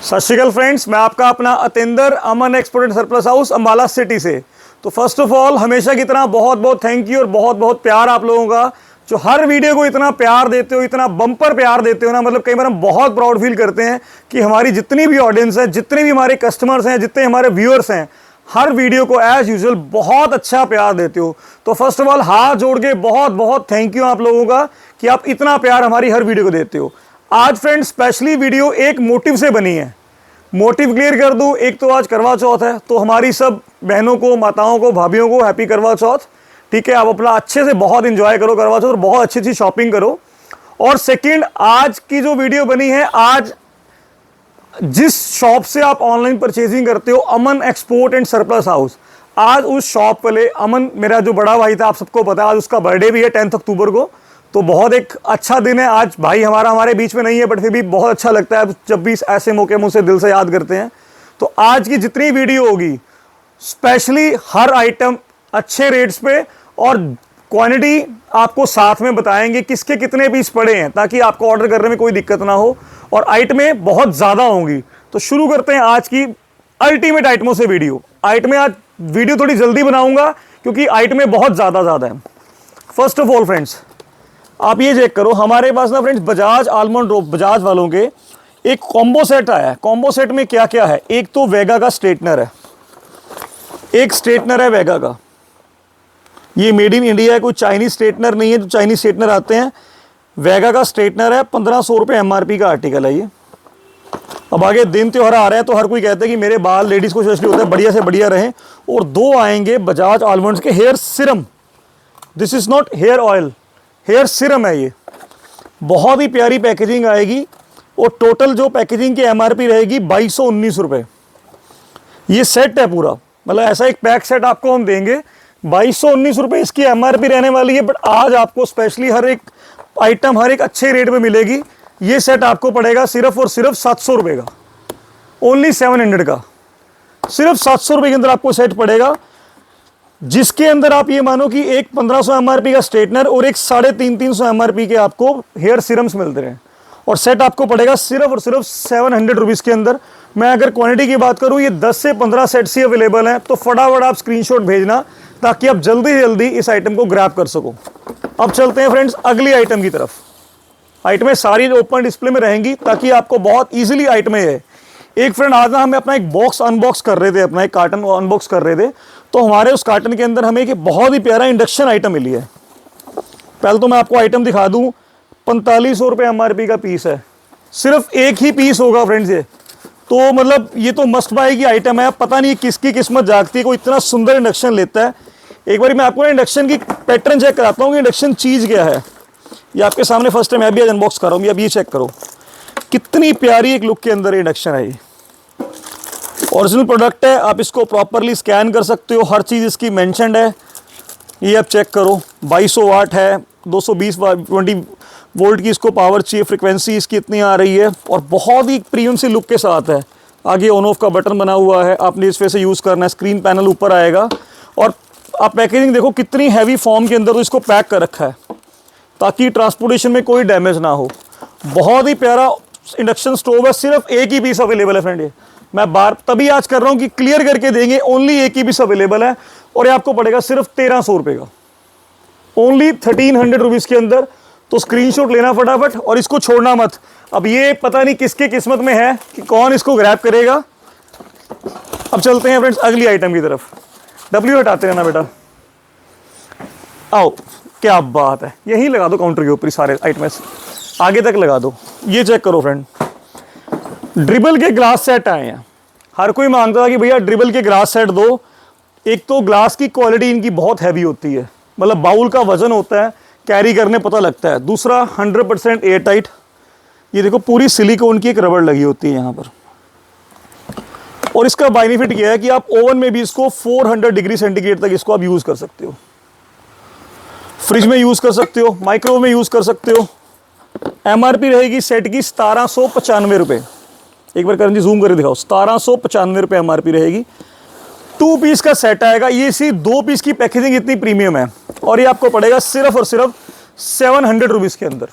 सत श्री अकाल फ्रेंड्स, मैं आपका अपना Atendra, Aman export and surplus house Ambala city से। तो फर्स्ट ऑफ ऑल हमेशा की तरह बहुत बहुत थैंक यू और बहुत बहुत प्यार आप लोगों का, जो हर वीडियो को इतना प्यार देते हो, इतना बम्पर प्यार देते हो ना। मतलब कई बार हम बहुत प्राउड फील करते हैं कि हमारी जितनी भी ऑडियंस है, जितने भी हमारे कस्टमर्स हैं, जितने हमारे व्यूअर्स हैं, हर वीडियो को एज यूजुअल बहुत अच्छा प्यार देते हो। तो फर्स्ट ऑफ ऑल हाथ जोड़ के बहुत बहुत थैंक यू आप लोगों का कि आप इतना प्यार हमारी हर वीडियो को देते हो। आज फ्रेंड्स स्पेशली वीडियो एक मोटिव से बनी है। मोटिव क्लियर कर दूं, एक तो आज करवा चौथ है, तो हमारी सब बहनों को, माताओं को, भाभीयों को हैप्पी करवा चौथ। ठीक है, आप अपना अच्छे से बहुत एंजॉय करो करवा चौथ और बहुत अच्छी अच्छी शॉपिंग करो। और सेकंड, आज की जो वीडियो बनी है, आज जिस शॉप से आप ऑनलाइन परचेजिंग करते हो, अमन एक्सपोर्ट एंड सरप्लस हाउस, आज उस शॉप वाले अमन, मेरा जो बड़ा भाई था, आप सबको पता है, आज उसका बर्थडे भी है 10 अक्टूबर को। तो बहुत एक अच्छा दिन है आज। भाई हमारे बीच में नहीं है, बट फिर भी बहुत अच्छा लगता है जब भी ऐसे मौके हम उसे दिल से याद करते हैं। तो आज की जितनी वीडियो होगी, स्पेशली हर आइटम अच्छे रेट्स पे और क्वांटिटी आपको साथ में बताएंगे, किसके कितने पीस पड़े हैं, ताकि आपको ऑर्डर करने में कोई दिक्कत ना हो। और आइटमें बहुत ज़्यादा होंगी। तो शुरू करते हैं आज की अल्टीमेट आइटमों से वीडियो। आइटमें आज वीडियो थोड़ी जल्दी बनाऊंगा क्योंकि आइटमें बहुत ज़्यादा है। फर्स्ट ऑफ ऑल फ्रेंड्स, आप ये चेक करो, हमारे पास ना friends Bajaj almond drop, Bajaj वालों के एक कॉम्बो सेट आया है। कॉम्बो सेट में क्या क्या है? एक तो वेगा का स्ट्रेटनर है, एक स्ट्रेटनर है वेगा का, ये मेड इन इंडिया है, कोई चाइनीज स्ट्रेटनर नहीं है। जो चाइनीज स्ट्रेटनर आते हैं, वेगा का स्ट्रेटनर है, 1500 रुपये MRP का आर्टिकल है ये। अब आगे दिन त्योहार आ रहे हैं तो हर कोई कहता है कि मेरे बाल, लेडीज को स्पेशली होता है, बढ़िया से बढ़िया रहें। और दो आएंगे बजाज आलमंड्स के hair serum. This is not hair oil, hair serum है ये। बहुत ही प्यारी पैकेजिंग आएगी और टोटल जो पैकेजिंग की MRP रहेगी 2219 रुपये। ये सेट है पूरा, मतलब ऐसा एक पैक सेट आपको हम देंगे, 2219 रुपये इसकी MRP रहने वाली है। बट आज आपको स्पेशली हर एक आइटम हर एक अच्छे रेट में मिलेगी। ये सेट आपको पड़ेगा सिर्फ और सिर्फ 700 रुपये का, ओनली 700 का, सिर्फ 700 रुपये के अंदर आपको सेट पड़ेगा, जिसके अंदर आप ये मानो कि एक 1500 MRP का स्ट्रेटनर और एक 350 MRP के आपको हेयर सीरम्स मिलते हैं। और सेट आपको पड़ेगा सिर्फ और सिर्फ 700 रुपीज़ के अंदर। मैं अगर क्वांटिटी की बात करूँ, ये 10 से 15 सेट्स ही अवेलेबल हैं, तो फटाफट आप स्क्रीनशॉट भेजना ताकि आप जल्दी से जल्दी इस आइटम को ग्रैब कर सको। अब चलते हैं फ्रेंड्स अगली आइटम की तरफ। आइटमें सारी ओपन डिस्प्ले में रहेंगी ताकि आपको बहुत ईजिली आइटमें है। एक फ्रेंड आज ना हमें अपना एक बॉक्स अनबॉक्स कर रहे थे, अपना एक कार्टन अनबॉक्स कर रहे थे, तो हमारे उस कार्टन के अंदर हमें एक बहुत ही प्यारा इंडक्शन आइटम मिली है। पहले तो मैं आपको आइटम दिखा दूं, 4500 रुपये MRP का पीस है, सिर्फ एक ही पीस होगा फ्रेंड्स ये। तो मतलब ये तो मस्ट बाय की आइटम है। पता नहीं किसकी किस्मत जागती है, कोई इतना सुंदर इंडक्शन लेता है। एक बार मैं आपको ना इंडक्शन की पैटर्न चेक कराता हूँ कि इंडक्शन चीज़ क्या है। ये आपके सामने फर्स्ट टाइम मैं भी अनबॉक्स कर रहा हूँ। अब ये चेक करो, कितनी प्यारी एक लुक के अंदर इंडक्शन है। ये ओरिजिनल प्रोडक्ट है, आप इसको प्रॉपरली स्कैन कर सकते हो, हर चीज़ इसकी मेंशन्ड है। ये आप चेक करो, 2200 वाट है, 220 20 वोल्ट की इसको पावर चाहिए, फ्रिक्वेंसी इसकी इतनी आ रही है और बहुत ही प्रीमियम सी लुक के साथ है। आगे ऑन ऑफ का बटन बना हुआ है, आपने इस वे से यूज़ करना है, स्क्रीन पैनल ऊपर आएगा। और आप पैकेजिंग देखो कितनी हैवी फॉर्म के अंदर तो इसको पैक कर रखा है ताकि ट्रांसपोर्टेशन में कोई डैमेज ना हो। बहुत ही प्यारा इंडक्शन स्टोव है, सिर्फ एक ही पीस अवेलेबल है फ्रेंड। ये मैं बार तभी आज कर रहा हूँ कि क्लियर करके देंगे, ओनली एक ही पीस अवेलेबल है और ये आपको पड़ेगा सिर्फ 1300 रुपये का, ओनली 1300 रुपीज़ के अंदर। तो स्क्रीनशॉट लेना फटाफट और इसको छोड़ना मत। अब ये पता नहीं किसके किस्मत में है कि कौन इसको ग्रैब करेगा। अब चलते हैं फ्रेंड्स अगली आइटम की तरफ। W हटाते रहना बेटा, आओ, क्या बात है। यहीं लगा दो काउंटर के ऊपर, सारे आइटम आगे तक लगा दो। ये चेक करो फ्रेंड, ड्रिबल के ग्लास सेट आए हैं। हर कोई मांगता था कि भैया ड्रिबल के ग्लास सेट दो। एक तो ग्लास की क्वालिटी इनकी बहुत हैवी होती है, मतलब बाउल का वजन होता है, कैरी करने पता लगता है। दूसरा 100% एयर टाइट। ये देखो पूरी सिलिकॉन की एक रबड़ लगी होती है यहाँ पर। और इसका बेनिफिट क्या है कि आप ओवन में भी इसको 400 डिग्री सेंटीग्रेड तक इसको आप यूज़ कर सकते हो, फ्रिज में यूज़ कर सकते हो, माइक्रोवेव में यूज़ कर सकते हो। MRP रहेगी सेट की 1795 रुपये। एक बार करण जी जूम करके दिखाओ, 1795 रुपये MRP रहेगी। 2 पीस का सेट आएगा। ये सिर्फ 2 पीस की पैकेजिंग इतनी प्रीमियम है और ये आपको पड़ेगा सिर्फ और सिर्फ 700 रुपीज़ के अंदर।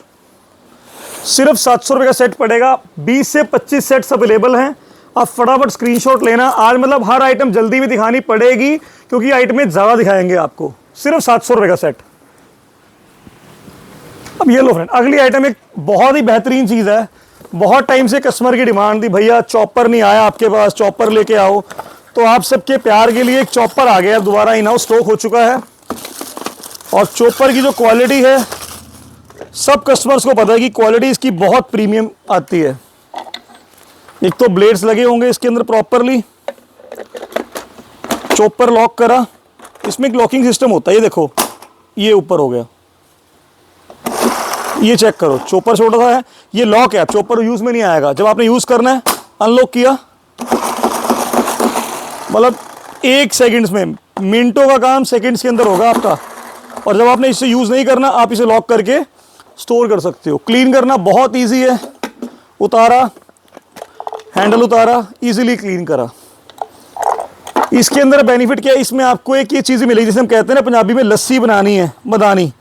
सिर्फ 700 रुपये का सेट पड़ेगा। 20 से 25 सेट्स अवेलेबल हैं, आप फटाफट स्क्रीनशॉट लेना। आज मतलब हर आइटम जल्दी भी दिखानी पड़ेगी क्योंकि आइटमें ज़्यादा दिखाएंगे आपको। सिर्फ 700 रुपये का सेट। अब ये लो फ्रेंड, अगली आइटम एक बहुत ही बेहतरीन चीज़ है। बहुत टाइम से कस्टमर की डिमांड थी, भैया चॉपर नहीं आया आपके पास, चॉपर लेके आओ। तो आप सबके प्यार के लिए एक चॉपर आ गया, दोबारा इन हाउस स्टॉक हो चुका है। और चॉपर की जो क्वालिटी है, सब कस्टमर्स को पता है कि क्वालिटी इसकी बहुत प्रीमियम आती है। एक तो ब्लेड्स लगे होंगे इसके अंदर प्रॉपरली, चॉपर लॉक करा, इसमें एक लॉकिंग सिस्टम होता है। ये देखो, ये ऊपर हो गया, ये चेक करो, चॉपर छोटा सा है, ये लॉक है, चॉपर यूज में नहीं आएगा। जब आपने यूज करना है, अनलॉक किया, मतलब 1 सेकंड्स में, मिनटों का काम सेकंड्स के अंदर होगा आपका। और जब आपने इसे यूज नहीं करना, आप इसे लॉक करके स्टोर कर सकते हो। क्लीन करना बहुत इजी है, उतारा, हैंडल उतारा, इजीली क्लीन करा। इसके अंदर बेनिफिट क्या है, इसमें आपको एक ये चीज़ मिलेगी जिसे हम कहते हैं ना पंजाबी में लस्सी बनानी है, मदानी।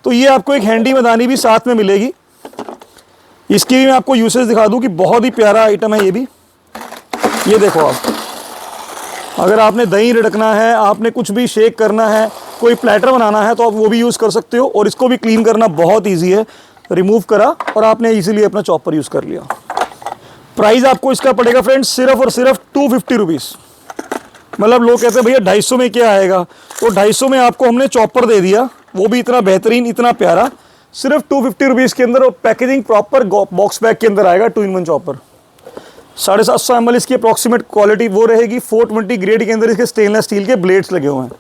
तो ये आपको एक हैंडी मदानी भी साथ में मिलेगी। इसकी भी मैं आपको यूसेज दिखा दूं कि बहुत ही प्यारा आइटम है ये भी। ये देखो आप, अगर आपने दही रिड़कना है, आपने कुछ भी शेक करना है, कोई प्लेटर बनाना है, तो आप वो भी यूज़ कर सकते हो। और इसको भी क्लीन करना बहुत ईजी है। रिमूव करा और आपने ईजिली अपना चॉपर यूज़ कर लिया। प्राइस आपको इसका पड़ेगा फ्रेंड्स सिर्फ और सिर्फ 250 रुपीज़। मतलब लोग कहते हैं भैया 250 में क्या आएगा, तो 250 में आपको हमने चॉपर दे दिया, वो भी इतना बेहतरीन, इतना प्यारा, सिर्फ 250 रुपीज़ के अंदर। और पैकेजिंग प्रॉपर बॉक्स बैग के अंदर आएगा। 2-in-1 चॉपर, 750 ml इसकी अप्रॉक्सीमेट क्वालिटी वो रहेगी। 420 ग्रेड के अंदर इसके स्टेनलेस स्टील के ब्लेड्स लगे हुए हैं।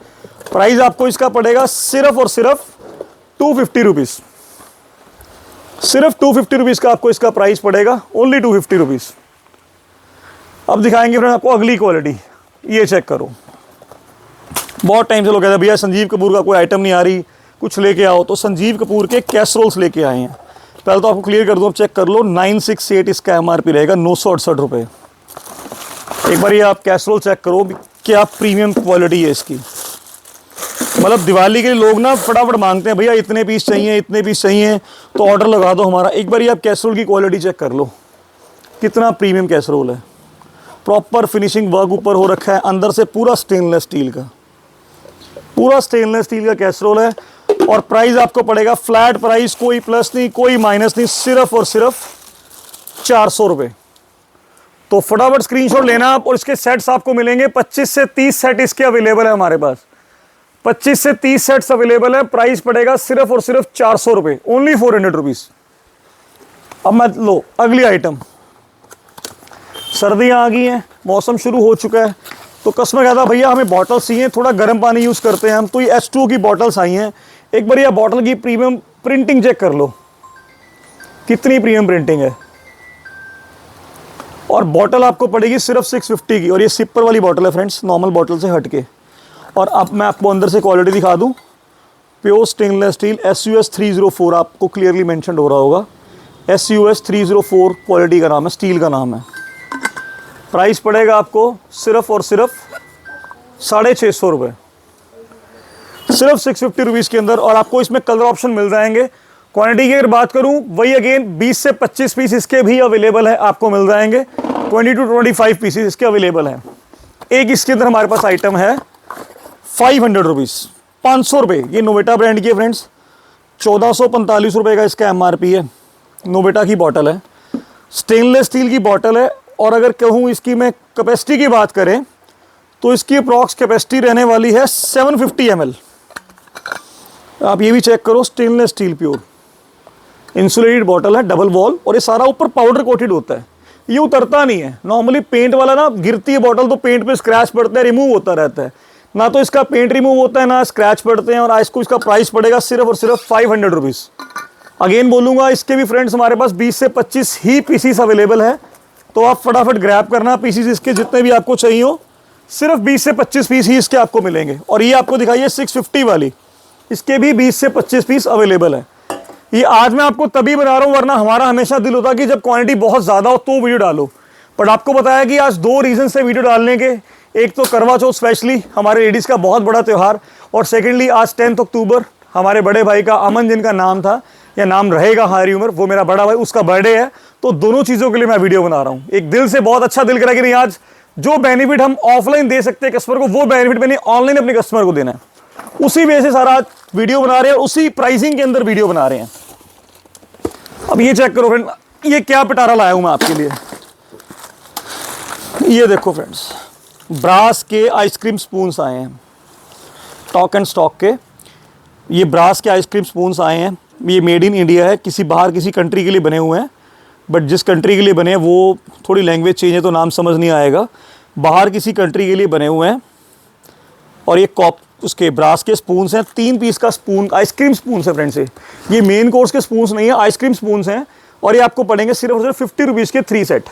प्राइस आपको इसका पड़ेगा सिर्फ और सिर्फ 250 रुपीज़। सिर्फ 250 रुपीज़ का आपको इसका प्राइस पड़ेगा, ओनली 250 रुपीज़। अब दिखाएंगे फ्रेंड आपको अगली क्वालिटी। ये चेक करो, बहुत टाइम से लोग कहते हैं भैया संजीव कपूर का कोई आइटम नहीं आ रही, कुछ लेके आओ। तो संजीव कपूर के कैसरोल्स लेके आए हैं। पहले तो आपको क्लियर कर दूं, आप चेक कर लो, 968 इसका MRP रहेगा, 968 रुपये। एक बार ये आप कैसरोल चेक करो, क्या प्रीमियम क्वालिटी है इसकी। मतलब दिवाली के लिए लोग ना फटाफट मांगते हैं, भैया इतने पीस चाहिए, इतने पीस चाहिए, तो ऑर्डर लगा दो हमारा। एक बार ये आप कैसरोल की क्वालिटी चेक कर लो, कितना प्रीमियम कैसरोल है। प्रॉपर फिनिशिंग वर्क ऊपर हो रखा है, अंदर से पूरा स्टेनलेस स्टील का, पूरा स्टेनलेस स्टील का कैसरोल है। और प्राइस आपको पड़ेगा फ्लैट प्राइस, कोई प्लस नहीं, कोई माइनस नहीं, सिर्फ और सिर्फ 400 रुपये। तो फटाफट स्क्रीनशॉट लेना आप। और इसके सेट्स आपको मिलेंगे 25 से 30 सेट इसके अवेलेबल है हमारे पास। 25 से 30 सेट्स अवेलेबल है। प्राइस पड़ेगा सिर्फ और सिर्फ 400 रुपये, ओनली 400 रुपीज़। अब मैं लो अगली आइटम। सर्दियाँ आ गई हैं, मौसम शुरू हो चुका है, तो कस्टमर कहता है भैया हमें बॉटल्स चाहिए, थोड़ा गर्म पानी यूज़ करते हैं हम। तो ये H2O की बॉटल्स आई हैं। एक बार ये बॉटल की प्रीमियम प्रिंटिंग चेक कर लो, कितनी प्रीमियम प्रिंटिंग है। और बॉटल आपको पड़ेगी सिर्फ 650 की। और ये सिपर वाली बॉटल है फ्रेंड्स, नॉर्मल बॉटल से हट के। और अब मैं आपको अंदर से क्वालिटी दिखा दूँ। प्योर स्टेनलेस स्टील, SUS 304 आपको क्लियरली मेंशन हो रहा होगा। SUS 304 क्वालिटी का नाम है, स्टील का नाम है। प्राइस पड़ेगा आपको सिर्फ और सिर्फ 650 रुपये, सिर्फ 650 रुपीज़ के अंदर। और आपको इसमें कलर ऑप्शन मिल जाएंगे। क्वांटिटी की अगर बात करूं, वही अगेन 20 से 25 पीस इसके भी अवेलेबल है, आपको मिल जाएंगे। 20 to 25 पीसेस इसके अवेलेबल हैं। एक इसके अंदर हमारे पास आइटम है 500 रुपीज़, 500 रुपये। ये नोवेटा ब्रांड की है फ्रेंड्स, 1445 रुपये का इसका MRP है। नोवेटा की बॉटल है, स्टेनलेस स्टील की बॉटल है। और अगर कहूँ इसकी मैं कैपेसिटी की बात करें, तो इसकी अप्रॉक्स कैपेसिटी रहने वाली है 750 ml। आप ये भी चेक करो, stainless steel pure insulated bottle है, डबल वॉल। और ये सारा ऊपर पाउडर कोटेड होता है, ये उतरता नहीं है। नॉर्मली पेंट वाला ना गिरती है बॉटल तो पेंट पे स्क्रैच पड़ता है, रिमूव होता रहता है। ना तो इसका पेंट रिमूव होता है, ना स्क्रैच पड़ते हैं। और आज को इसका प्राइस पड़ेगा सिर्फ और सिर्फ 500 रुपीज़। अगेन बोलूँगा, इसके भी फ्रेंड्स हमारे पास 20 से 25 ही पीसीस अवेलेबल है। तो आप फटाफट ग्रैब करना पीसीस इसके, जितने भी आपको चाहिए हो। सिर्फ 20 से 25 पीस ही इसके आपको मिलेंगे। और ये आपको दिखाइए 650 वाली, इसके भी 20 से 25 पीस अवेलेबल है। ये आज मैं आपको तभी बना रहा हूँ, वरना हमारा हमेशा दिल होता कि जब क्वांटिटी बहुत ज़्यादा हो तो वीडियो डालो। बट आपको बताया कि आज 2 रीज़न से वीडियो डालने के। एक तो करवा चौथ स्पेशली हमारे लेडीज़ का बहुत बड़ा त्यौहार, और सेकेंडली आज 10 अक्टूबर हमारे बड़े भाई का, अमन जिनका नाम था, या नाम रहेगा हमारी उम्र, वो मेरा बड़ा भाई, उसका बर्थडे है, तो दोनों चीज़ों के लिए मैं वीडियो बना रहा हूँ। एक दिल से बहुत अच्छा दिल करा कि नहीं, आज जो बेनिफिट हम ऑफलाइन दे सकते हैं कस्टमर को, वो बेनिफिट मैंने ऑनलाइन अपने कस्टमर को देना है। उसी वजह से सारा आज वीडियो बना रहे हैं, उसी प्राइसिंग के अंदर वीडियो बना रहे हैं। अब ये चेक करो फ्रेंड, ये क्या पिटारा लाया हूँ मैं आपके लिए। ये देखो फ्रेंड्स, ब्रास के आइसक्रीम स्पून्स आए हैं, टॉक एंड स्टॉक के। ये ब्रास के आइसक्रीम स्पून्स आए हैं, ये मेड इन इंडिया है, किसी बाहर किसी कंट्री के लिए बने हुए हैं, बट जिस कंट्री के लिए बने हैं वो थोड़ी लैंग्वेज चेंज है तो नाम समझ नहीं आएगा, बाहर किसी कंट्री के लिए बने हुए हैं। और ये कॉप उसके ब्रास के स्पून्स हैं, 3 पीस का स्पून, आइसक्रीम स्पून्स है फ्रेंड्स। ये मेन कोर्स के स्पून्स नहीं है, आइसक्रीम स्पून्स हैं। और ये आपको पड़ेंगे सिर्फ और सिर्फ 50 रुपीज़ के 3 सेट,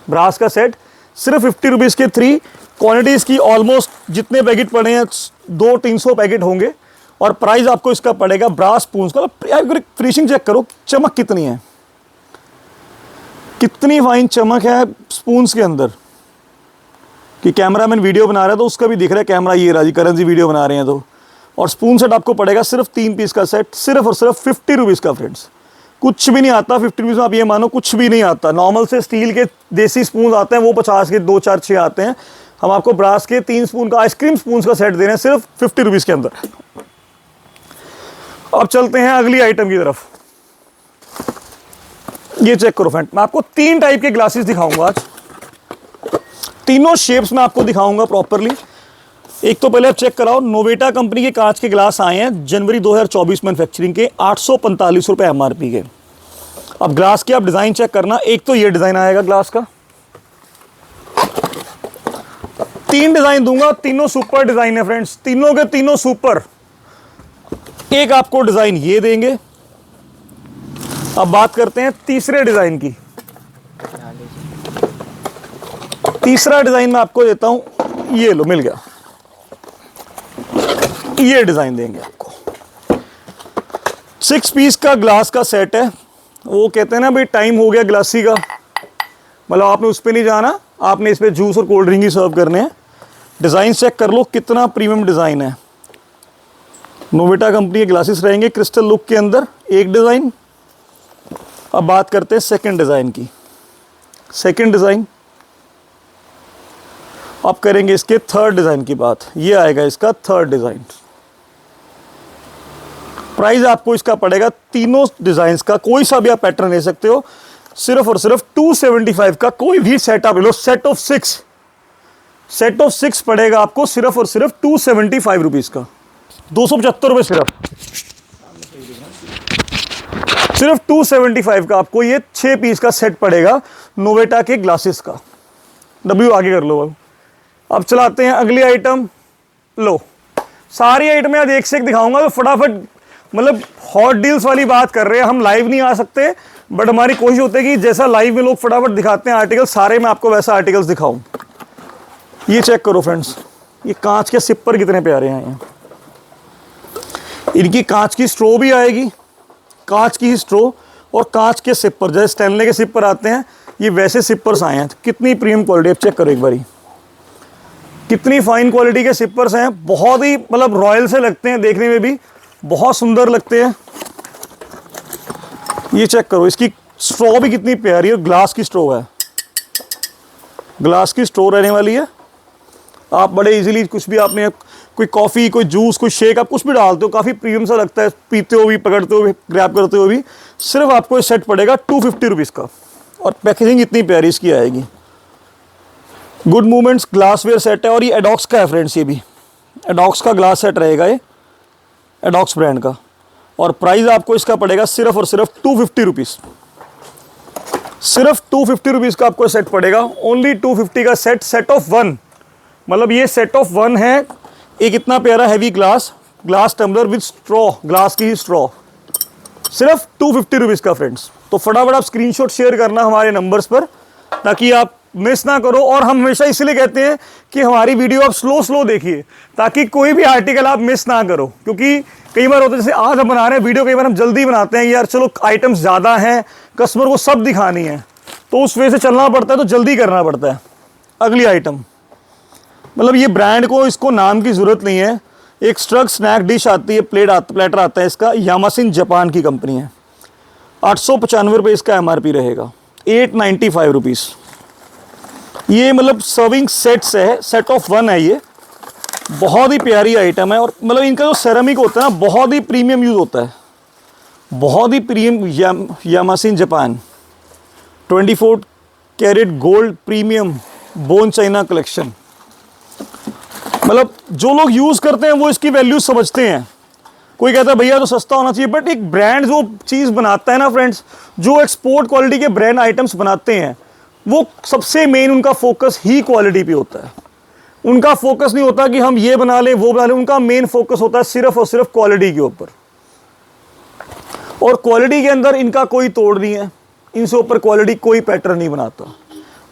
ब्रास का सेट सिर्फ 50 रुपीज़ के 3। क्वांटिटी इसकी ऑलमोस्ट जितने पैकेट पड़े हैं 200-300 पैकेट होंगे। और प्राइस आपको इसका पड़ेगा ब्रास स्पून्स का, फिनिशिंग चेक करो, चमक कितनी है, कितनी फाइन चमक है स्पून्स के अंदर कि कैमरामैन वीडियो बना रहा है तो उसका भी दिख रहा है कैमरा, ये राजी करण जी वीडियो बना रहे हैं तो। और स्पून सेट आपको पड़ेगा सिर्फ 3 पीस का सेट, सिर्फ और सिर्फ 50 रुपीज़ का फ्रेंड्स। कुछ भी नहीं आता 50 रुपीज़ में, आप ये मानो कुछ भी नहीं आता। नॉर्मल से स्टील के देसी स्पून आते हैं वो 50 के 2, 4, 6 आते हैं। हम आपको ब्रास के 3 स्पून का आइसक्रीम स्पून का सेट दे रहे हैं सिर्फ 50 रुपीज़ के अंदर। अब चलते हैं अगली आइटम की तरफ। ये चेक करो फ्रेंड, मैं आपको 3 टाइप के ग्लासेस दिखाऊंगा आज, तीनों शेप्स में आपको दिखाऊंगा प्रॉपरली। एक तो पहले आप चेक कराओ, नोवेटा कंपनी के कांच के ग्लास आए हैं जनवरी 2024 मैन्युफैक्चरिंग के, 845 रुपये MRP के। अब ग्लास की आप डिज़ाइन चेक करना, एक तो ये डिज़ाइन आएगा ग्लास का, 3 डिज़ाइन दूंगा, तीनों सुपर डिज़ाइन है फ्रेंड्स, तीनों के तीनों सुपर। एक आपको डिज़ाइन ये देंगे। अब बात करते हैं तीसरे डिज़ाइन की। तीसरा डिज़ाइन मैं आपको देता हूं, ये लो मिल गया, ये डिज़ाइन देंगे आपको। 6 पीस का ग्लास का सेट है। वो कहते हैं ना भाई टाइम हो गया ग्लासी का, मतलब आपने उस पर नहीं जाना, आपने इस पर जूस और कोल्ड ड्रिंक ही सर्व करने हैं। डिज़ाइन चेक कर लो कितना प्रीमियम डिज़ाइन है। नोवेटा कंपनी के ग्लासेस रहेंगे क्रिस्टल लुक के अंदर, एक डिज़ाइन। अब बात करते हैं सेकंड डिज़ाइन की। सेकंड डिज़ाइन अब करेंगे इसके थर्ड डिज़ाइन की बात। ये आएगा इसका थर्ड डिज़ाइन। प्राइस आपको इसका पड़ेगा, तीनों डिज़ाइंस का कोई सा भी आप पैटर्न ले सकते हो, सिर्फ और सिर्फ 275 का। कोई भी सेट आप ले लो, सेट ऑफ 6 पड़ेगा आपको सिर्फ और सिर्फ 275 रुपीज़ का, 275 रुपये सिर्फ 275 का आपको ये 6 पीस का सेट पड़ेगा नोवेटा के ग्लासेस का। डब्ल्यू आगे कर लो। अब चलाते हैं अगली आइटम। लो, सारी आइटमें आज एक से एक दिखाऊंगा, तो फटाफट, मतलब हॉट डील्स वाली बात कर रहे हैं। हम लाइव नहीं आ सकते, बट हमारी कोशिश होती है कि जैसा लाइव में लोग फटाफट दिखाते हैं आर्टिकल, सारे मैं आपको वैसा आर्टिकल्स दिखाऊं। ये चेक करो फ्रेंड्स, ये कांच के सिपर कितने प्यारे हैं। यहाँ इनकी कांच की स्ट्रो भी आएगी, कांच की ही स्ट्रो और कांच के सिपर, जैसे स्टेनले के सिपर आते हैं, ये वैसे सिपर्स आए हैं। कितनी प्रीमियम क्वालिटी, आप चेक करो एक बारी, कितनी फाइन क्वालिटी के सिपर्स हैं। बहुत ही मतलब रॉयल से लगते हैं, देखने में भी बहुत सुंदर लगते हैं। ये चेक करो, इसकी स्ट्रॉ भी कितनी प्यारी है, ग्लास की स्ट्रॉ है, ग्लास की स्ट्रॉ रहने वाली है। आप बड़े इजीली कुछ भी, आपने कोई कॉफ़ी, कोई जूस, कोई शेक, आप कुछ भी डालते हो, काफ़ी प्रीमियम सा लगता है, पीते हो भी, पकड़ते हो भी, ग्रैब करते हो भी। सिर्फ आपको ये सेट पड़ेगा 250 रुपीज़ का, और पैकेजिंग इतनी प्यारी इसकी आएगी। गुड मूवमेंट्स ग्लासवेयर सेट है, और ये एडॉक्स का है फ्रेंड्स। ये भी एडॉक्स का ग्लास सेट रहेगा, ये एडॉक्स ब्रांड का। और प्राइस आपको इसका पड़ेगा सिर्फ और सिर्फ 250 रुपीज़, सिर्फ 250 रुपीज़ का आपको सेट पड़ेगा। ओनली 250 का सेट, सेट ऑफ 1, मतलब ये सेट ऑफ 1 है। एक इतना प्यारा heavy glass tumbler with straw, glass की ही स्ट्रॉ, सिर्फ 250 रुपीज़ का फ्रेंड्स। तो फटाफट आप स्क्रीनशॉट शेयर करना हमारे नंबर्स पर, ताकि आप मिस ना करो। और हम हमेशा इसलिए कहते हैं कि हमारी वीडियो आप स्लो देखिए, ताकि कोई भी आर्टिकल आप मिस ना करो। क्योंकि कई बार होता है, जैसे आज हम बना रहे हैं वीडियो, कई बार हम जल्दी बनाते हैं, यार चलो आइटम्स ज़्यादा हैं, कस्टमर को सब दिखानी है, तो उस वजह से चलना पड़ता है, तो जल्दी करना पड़ता है। अगली आइटम, मतलब ये ब्रांड को, इसको नाम की ज़रूरत नहीं है। एक स्ट्रग स्नैक डिश आती है, प्लेटर आता है इसका, यामासिन जापान की कंपनी है। ₹895 इसका MRP रहेगा, 895 रुपीज़। ये मतलब सर्विंग सेट्स है, सेट ऑफ 1 है ये। बहुत ही प्यारी आइटम है और मतलब इनका जो सेरामिक होता है ना बहुत ही प्रीमियम यूज़ होता है, बहुत ही premium. Yamasin Japan 24 carat gold premium bone china collection. मतलब जो लोग यूज़ करते हैं वो इसकी वैल्यू समझते हैं। कोई कहता है भैया तो सस्ता होना चाहिए, बट एक ब्रांड जो चीज़ बनाता है ना फ्रेंड्स, जो एक्सपोर्ट क्वालिटी के ब्रांड आइटम्स बनाते हैं, वो सबसे मेन उनका फोकस ही क्वालिटी पे होता है। उनका फोकस नहीं होता कि हम ये बना लें वो बना लें, उनका मेन फोकस होता है सिर्फ और सिर्फ क्वालिटी के ऊपर। और क्वालिटी के अंदर इनका कोई तोड़ नहीं है, इनसे ऊपर क्वालिटी कोई पैटर्न नहीं बनाता।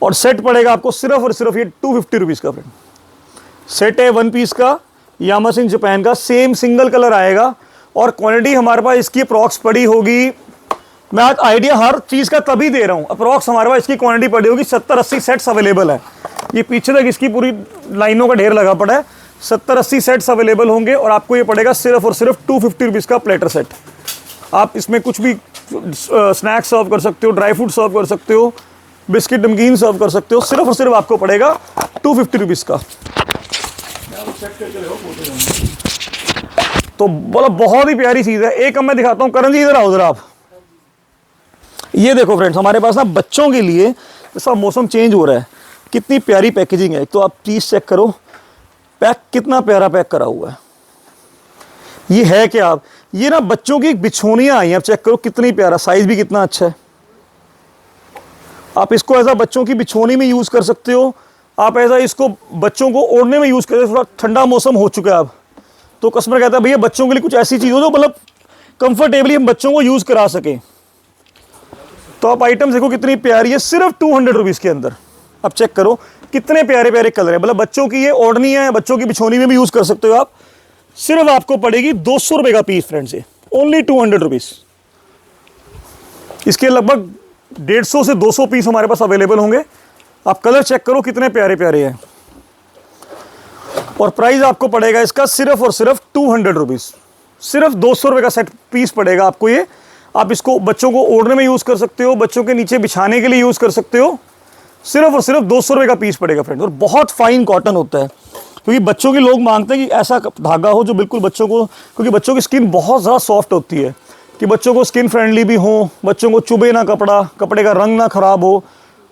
और सेट पड़ेगा आपको सिर्फ और सिर्फ ये 250 रुपीज़ का फ्रेंड। सेट है 1 पीस का, यामासिन जापान का, सेम सिंगल कलर आएगा। और क्वांटिटी हमारे पास इसकी अप्रॉक्स पड़ी होगी, मैं आज आइडिया हर चीज़ का तभी दे रहा हूँ, अप्रॉक्स हमारे पास इसकी क्वांटिटी पड़ी होगी 70-80 सेट्स अवेलेबल है। ये पीछे तक इसकी पूरी लाइनों का ढेर लगा पड़ा है, 70-80 सेट्स अवेलेबल होंगे। और आपको ये पड़ेगा सिर्फ और सिर्फ 250 रुपीज़ का प्लेटर सेट। आप इसमें कुछ भी स्नैक्स सर्व कर सकते हो, ड्राई फ्रूट सर्व कर सकते हो, बिस्किट नमकीन सर्व कर सकते हो। सिर्फ और सिर्फ आपको पड़ेगा 250 रुपीज़ का। तो बोला बहुत ही प्यारी चीज़ है। एक अब मैं दिखाता हूँ, करण जी इधर आओ जरा आप। ये देखो फ्रेंड्स, हमारे पास ना बच्चों के लिए जैसा मौसम चेंज हो रहा है, कितनी प्यारी पैकेजिंग है। तो आप चीज़ चेक करो, पैक कितना प्यारा पैक करा हुआ है। ये है क्या, आप ये ना बच्चों की बिछोनियाँ आई हैं, आप चेक करो कितनी प्यारा, साइज भी कितना अच्छा है। आप इसको ऐसा बच्चों की बिछोनी में यूज़ कर सकते हो, आप ऐसा इसको बच्चों को ओढ़ने में यूज़ कर, थोड़ा ठंडा मौसम हो चुका है अब, तो कस्टमर कहता है भैया बच्चों के लिए कुछ ऐसी चीज़ हो जो मतलब कंफर्टेबली हम बच्चों को यूज़ करा सकें। तो आप आइटम देखो कितनी प्यारी है, सिर्फ 200 रुपीज़ के अंदर। अब चेक करो कितने प्यारे प्यारे कलर है। मतलब बच्चों की ये ओढ़नी है, बच्चों की बिछोनी में भी यूज़ कर सकते हो आप। सिर्फ आपको पड़ेगी 200 रुपये का पीस फ्रेंड्स, ये ओनली 200 रुपीज़। इसके लगभग 150 से 200 पीस हमारे पास अवेलेबल होंगे। आप कलर चेक करो कितने प्यारे प्यारे हैं। और प्राइस आपको पड़ेगा इसका सिर्फ और सिर्फ 200 रुपीज़। सिर्फ 200 रुपये का सेट पीस पड़ेगा आपको ये। आप इसको बच्चों को ओढ़ने में यूज़ कर सकते हो, बच्चों के नीचे बिछाने के लिए यूज़ कर सकते हो। सिर्फ और सिर्फ 200 रुपये का पीस पड़ेगा फ्रेंड। और बहुत फाइन कॉटन होता है, क्योंकि बच्चों के लोग मांगते हैं कि ऐसा धागा हो जो बिल्कुल बच्चों को, क्योंकि बच्चों की स्किन बहुत ज़्यादा सॉफ्ट होती है, कि बच्चों को स्किन फ्रेंडली भी हो, बच्चों को चुभे ना कपड़ा, कपड़े का रंग ना ख़राब हो।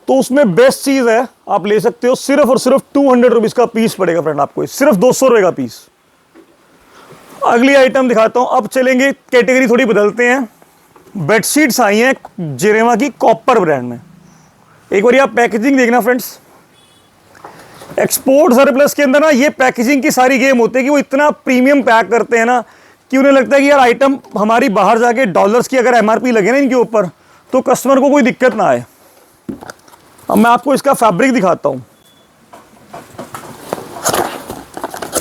तो उसमें बेस्ट चीज़ है, आप ले सकते हो। सिर्फ और सिर्फ 200 रुपीज़ का पीस पड़ेगा फ्रेंड आपको, सिर्फ 200 रुपये का पीस। अगली आइटम दिखाता हूँ। अब चलेंगे, कैटेगरी थोड़ी बदलते हैं। बेडशीट्स आई हैं जिरेमा की कॉपर ब्रांड में। एक बार आप पैकेजिंग देखना फ्रेंड्स। एक्सपोर्ट सरप्लस के अंदर ना ये पैकेजिंग की सारी गेम होती है कि वो इतना प्रीमियम पैक करते हैं ना कि उन्हें लगता है कि यार आइटम हमारी बाहर जाके डॉलर्स की अगर MRP लगे ना इनके ऊपर, तो कस्टमर को कोई दिक्कत ना आए। अब मैं आपको इसका फैब्रिक दिखाता हूँ।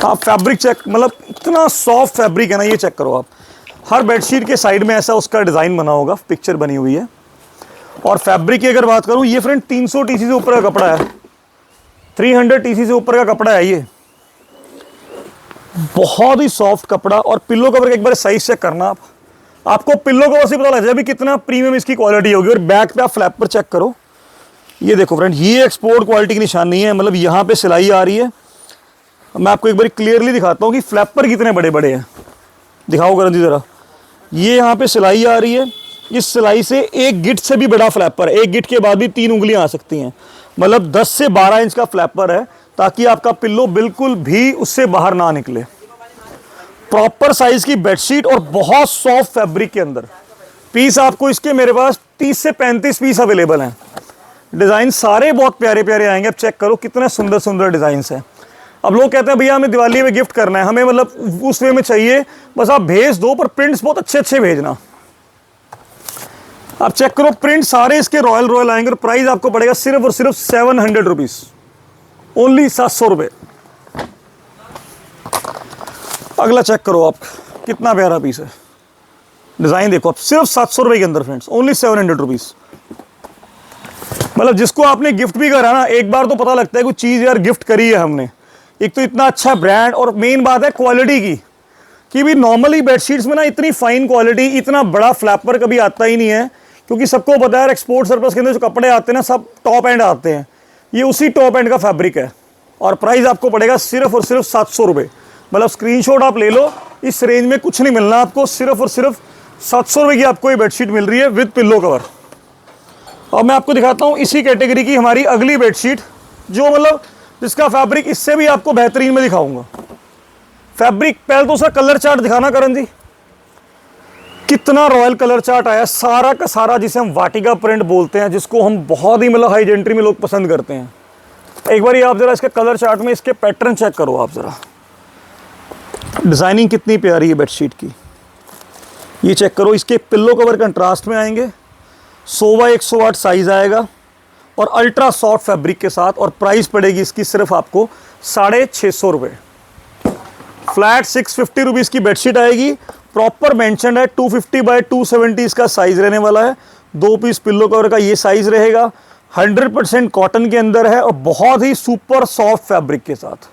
आप फैब्रिक चेक, मतलब इतना सॉफ्ट फैब्रिक है ना, ये चेक करो आप। हर बेडशीट के साइड में ऐसा उसका डिज़ाइन बना होगा, पिक्चर बनी हुई है। और फैब्रिक की अगर बात करूँ, ये फ्रेंड 300 TC से ऊपर का कपड़ा है, 300 TC से ऊपर का कपड़ा है ये। बहुत ही सॉफ्ट कपड़ा। और पिल्लो कवर का एक बार साइज चेक करना आप, आपको पिल्लो कवर से पता लग जाए भी कितना प्रीमियम इसकी क्वालिटी होगी। और बैक पे आप फ्लैपर चेक करो, ये देखो फ्रेंड, ये एक्सपोर्ट क्वालिटी की निशानी है। मतलब यहाँ पे सिलाई आ रही है। मैं आपको एक बार क्लियरली दिखाता हूँ कि फ्लैपर कितने बड़े बड़े हैं। दिखाओ करण जी ज़रा, ये यहाँ पे सिलाई आ रही है। इस सिलाई से एक गिट से भी बड़ा फ्लैपर है, एक गिट के बाद भी 3 उंगलियाँ आ सकती हैं। मतलब 10 से 12 इंच का फ्लैपर है, ताकि आपका पिल्लो बिल्कुल भी उससे बाहर ना निकले। प्रॉपर साइज की बेडशीट और बहुत सॉफ्ट फैब्रिक के अंदर। पीस आपको इसके मेरे पास 30 से 35 पीस अवेलेबल हैं। डिज़ाइन सारे बहुत प्यारे प्यारे आएंगे। अब चेक करो कितने सुंदर सुंदर डिज़ाइंस हैं। अब लोग कहते हैं भैया हमें दिवाली में गिफ्ट करना है, हमें मतलब उस वे में चाहिए, बस आप भेज दो, पर प्रिंट्स बहुत अच्छे अच्छे भेजना। आप चेक करो, प्रिंट सारे इसके रॉयल रॉयल आएंगे। और प्राइस आपको पड़ेगा सिर्फ और सिर्फ 700 रुपीज़, ओनली 700 रुपये। अगला चेक करो आप, कितना प्यारा पीस है। डिज़ाइन देखो आप, सिर्फ 700 रुपये के अंदर फ्रेंड्स, ओनली 700 रुपीज़। मतलब जिसको आपने गिफ्ट भी करा ना, एक बार तो पता लगता है कुछ चीज़ यार गिफ्ट करी है हमने। एक तो इतना अच्छा ब्रांड, और मेन बात है क्वालिटी की, कि भी नॉर्मली बेडशीट्स में ना इतनी फाइन क्वालिटी, इतना बड़ा फ्लैपर कभी आता ही नहीं है। क्योंकि सबको पता है एक्सपोर्ट सरप्लस के अंदर जो कपड़े आते हैं ना सब टॉप एंड आते हैं, ये उसी टॉप एंड का फैब्रिक है। और प्राइस आपको पड़ेगा सिर्फ और सिर्फ 700 रुपये। मतलब स्क्रीनशॉट आप ले लो, इस रेंज में कुछ नहीं मिलना आपको, सिर्फ और सिर्फ 700 रुपये की आपको ये बेडशीट मिल रही है विद पिल्लो कवर। और मैं आपको दिखाता हूँ इसी कैटेगरी की हमारी अगली बेडशीट, जो मतलब जिसका फैब्रिक इससे भी आपको बेहतरीन में दिखाऊंगा। फैब्रिक पहले तो उसका कलर चार्ट दिखाना करण जी, कितना रॉयल कलर चार्ट आया, सारा का सारा, जिसे हम वाटिका प्रिंट बोलते हैं, जिसको हम बहुत ही मतलब हाई जेंट्री में लोग पसंद करते हैं। एक बार ये आप जरा इसके कलर चार्ट में इसके पैटर्न चेक करो आप जरा, डिजाइनिंग कितनी प्यारी है बेडशीट की। ये चेक करो, इसके पिल्लो कवर कंट्रास्ट में आएंगे, 100x108 साइज आएगा और अल्ट्रा सॉफ्ट फैब्रिक के साथ। और प्राइस पड़ेगी इसकी सिर्फ आपको 650 रुपये। फ्लैट 650 रुपीज़ की बेडशीट आएगी। प्रॉपर मेंशन है 250 बाय 270 इसका साइज रहने वाला है। 2 पीस पिल्लो कवर का ये साइज रहेगा। 100% कॉटन के अंदर है और बहुत ही सुपर सॉफ्ट फैब्रिक के साथ।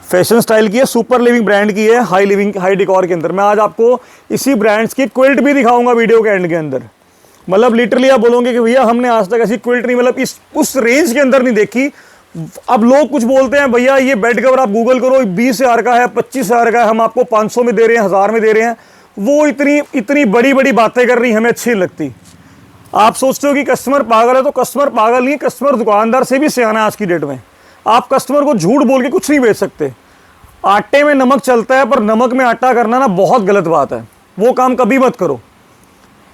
फैशन स्टाइल की है, सुपर लिविंग ब्रांड की है, हाई लिविंग हाई डिकॉर के अंदर। मैं आज आपको इसी ब्रांड्स की क्विल्ट भी दिखाऊंगा वीडियो के एंड के अंदर। मतलब लिटरली आप बोलोगे कि भैया हमने आज तक ऐसी क्विल्ट नहीं, मतलब इस उस रेंज के अंदर नहीं देखी। अब लोग कुछ बोलते हैं भैया ये बेड कवर आप गूगल करो 20,000 का है, 25,000 का है, हम आपको 500 में दे रहे हैं, 1000 में दे रहे हैं। वो इतनी बड़ी बड़ी बातें कर रही हमें अच्छी नहीं लगती। आप सोचते हो कि कस्टमर पागल है, तो कस्टमर पागल नहीं, कस्टमर दुकानदार से भी सियाना है आज की डेट में। आप कस्टमर को झूठ बोल के कुछ नहीं बेच सकते। आटे में नमक चलता है, पर नमक में आटा करना ना बहुत गलत बात है, वो काम कभी मत करो।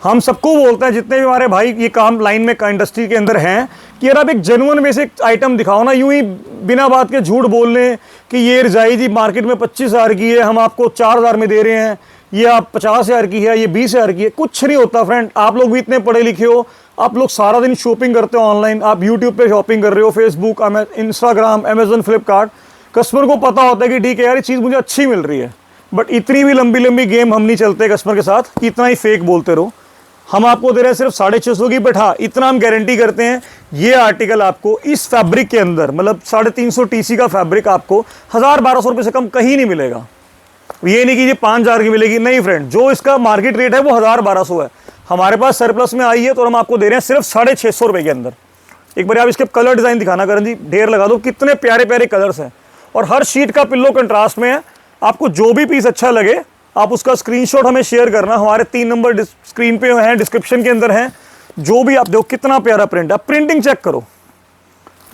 हम सबको बोलते हैं, जितने भी हमारे भाई ये काम लाइन में इंडस्ट्री के अंदर हैं, कि यार आप एक जेन्युइन में से एक आइटम दिखाओ ना, यूं ही बिना बात के झूठ बोल लें कि ये रजाई जी मार्केट में 25,000 की है, हम आपको 4,000 में दे रहे हैं, ये आप 50,000 की है, ये 20,000 की है। कुछ नहीं होता फ्रेंड। आप लोग भी इतने पढ़े लिखे हो, आप लोग सारा दिन शॉपिंग करते हो ऑनलाइन, आप यूट्यूब पे शॉपिंग कर रहे हो, Facebook, Instagram, Amazon, Flipkart. Customer को पता होता है कि ठीक है यार ये चीज़ मुझे अच्छी मिल रही है, बट इतनी भी लंबी लंबी गेम हम नहीं चलते कस्टमर के साथ कि इतना ही फेक बोलते रहो। हम आपको दे रहे हैं सिर्फ 650 की, बट हाँ इतना हम गारंटी करते हैं ये आर्टिकल आपको इस फैब्रिक के अंदर, मतलब 350 TC का फैब्रिक आपको 1000-1200 रुपये से कम कहीं नहीं मिलेगा। ये नहीं कि ये 5,000 की मिलेगी, नहीं फ्रेंड, जो इसका मार्केट रेट है वो 1000-1200 है। हमारे पास सरप्लस में आई है तो हम आपको दे रहे हैं सिर्फ 650 रुपये के अंदर। एक बार आप इसके कलर डिज़ाइन दिखाना करण जी, ढेर लगा दो, कितने प्यारे प्यारे कलर्स हैं। और हर शीट का पिल्लो कंट्रास्ट में है। आपको जो भी पीस अच्छा लगे आप उसका स्क्रीनशॉट हमें शेयर करना, हमारे 3 नंबर स्क्रीन पे हैं, डिस्क्रिप्शन के अंदर हैं। जो भी आप देखो कितना प्यारा प्रिंट है, प्रिंटिंग चेक करो,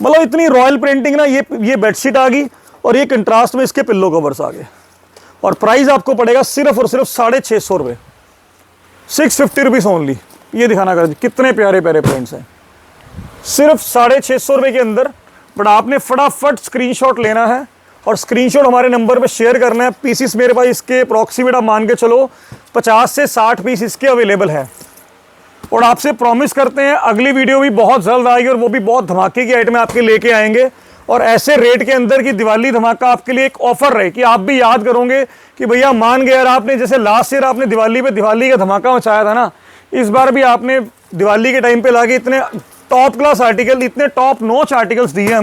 मतलब इतनी रॉयल प्रिंटिंग ना। ये बेडशीट आ गई और ये कंट्रास्ट में इसके पिल्लो कवर्स आ गए। और प्राइस आपको पड़ेगा सिर्फ और सिर्फ 650 रुपये, 650 रुपीज़ ओनली। ये दिखाना कर, कितने प्यारे प्यारे प्रिंट्स हैं, सिर्फ 650 रुपये के अंदर। बट आपने फटाफट स्क्रीनशॉट लेना है और स्क्रीनशॉट हमारे नंबर पे शेयर करना है। पीसीस मेरे पास इसके अप्रॉक्सीमेट आप मान के चलो 50 से 60 पीस इसके अवेलेबल है। और आपसे प्रॉमिस करते हैं अगली वीडियो भी बहुत जल्द आएगी और वो भी बहुत धमाके की आइटम आपके लेके आएंगे। और ऐसे रेट के अंदर की दिवाली धमाका आपके लिए एक ऑफर रहे कि आप भी याद करोगे कि भैया मान गए यार आपने, जैसे लास्ट ईयर आपने दिवाली पे दिवाली का धमाका मचाया था ना, इस बार भी आपने दिवाली के टाइम पे लाके इतने टॉप क्लास आर्टिकल, इतने टॉप नॉच आर्टिकल्स दिए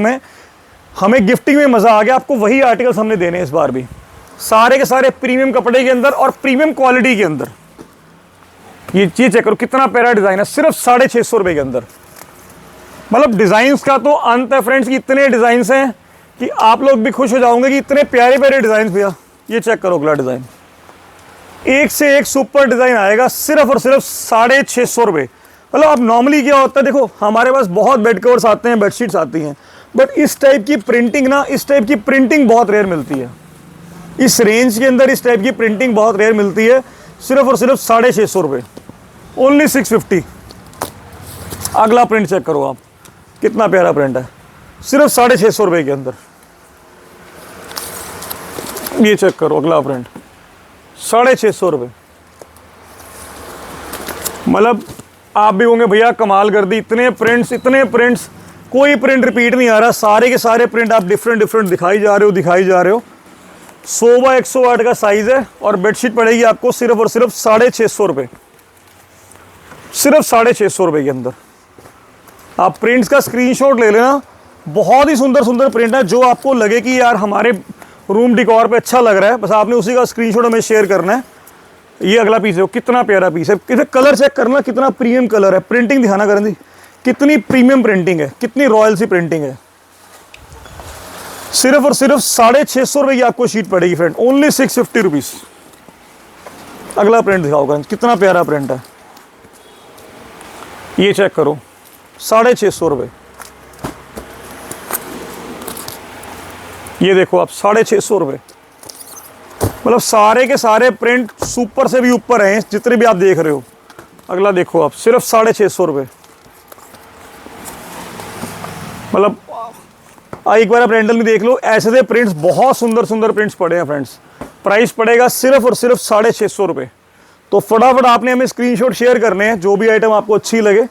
हमें गिफ्टिंग में मज़ा आ गया। आपको वही आर्टिकल्स हमने देने हैं इस बार भी, सारे के सारे प्रीमियम कपड़े के अंदर और प्रीमियम क्वालिटी के अंदर। ये चीज़ चेक करो कितना प्यारा डिज़ाइन है, सिर्फ 650 रुपये के अंदर। मतलब डिज़ाइंस का तो अंत है फ्रेंड्स, कि इतने डिज़ाइंस हैं कि आप लोग भी खुश हो जाओगे कि इतने प्यारे प्यारे डिज़ाइंस। भैया ये चेक करो अगला डिज़ाइन, एक से एक सुपर डिज़ाइन आएगा, सिर्फ और सिर्फ 650 रुपये। मतलब अब नॉर्मली क्या होता है, देखो हमारे पास बहुत बेड कवर्स आते हैं, बेडशीट्स आती हैं, बट इस टाइप की प्रिंटिंग ना, इस टाइप की प्रिंटिंग बहुत रेयर मिलती है। इस रेंज के अंदर इस टाइप की प्रिंटिंग बहुत रेयर मिलती है। सिर्फ और सिर्फ 650 रुपये, ओनली 650। अगला प्रिंट चेक करो आप, कितना प्यारा प्रिंट है, सिर्फ 650 रुपये के अंदर। ये चेक करो अगला प्रिंट, 650 रुपये। मतलब आप भी होंगे भैया कमाल कर दी, इतने प्रिंट्स, कोई प्रिंट रिपीट नहीं आ रहा, सारे के सारे प्रिंट आप डिफरेंट दिखाई जा रहे हो। 100x108 का साइज है और बेडशीट पड़ेगी आपको सिर्फ और सिर्फ 650 रुपये, सिर्फ 650 रुपये के अंदर। आप प्रिंट्स का स्क्रीनशॉट ले लेना, बहुत ही सुंदर प्रिंट है। जो आपको लगे कि यार हमारे रूम डिकॉर पे अच्छा लग रहा है, बस आपने उसी का स्क्रीनशॉट हमें शेयर करना है। ये अगला पीस है, कितना प्यारा पीस है। इसे कलर चेक करना, कितना प्रीमियम कलर है। प्रिंटिंग दिखाना करण जी, कितनी प्रीमियम प्रिंटिंग है, कितनी रॉयल सी प्रिंटिंग है। सिर्फ और सिर्फ 650 रुपये की आपको शीट पड़ेगी फ्रेंड, ओनली 650 रुपीज़। अगला प्रिंट दिखाओ करण, कितना प्यारा प्रिंट है। ये चेक करो, 650 रुपये। ये देखो आप, 650 रुपये। मतलब सारे के सारे प्रिंट सुपर से भी ऊपर हैं जितने भी आप देख रहे हो। अगला देखो आप, सिर्फ 650 रुपये। मतलब एक बार आप रेंटल में देख लो, ऐसे से प्रिंट्स, बहुत सुंदर सुंदर प्रिंट्स पड़े हैं फ्रेंड्स। प्राइस पड़ेगा सिर्फ और सिर्फ 650 रुपये। तो फटाफट आपने हमें स्क्रीनशॉट शेयर करने हैं जो भी आइटम आपको अच्छी लगे,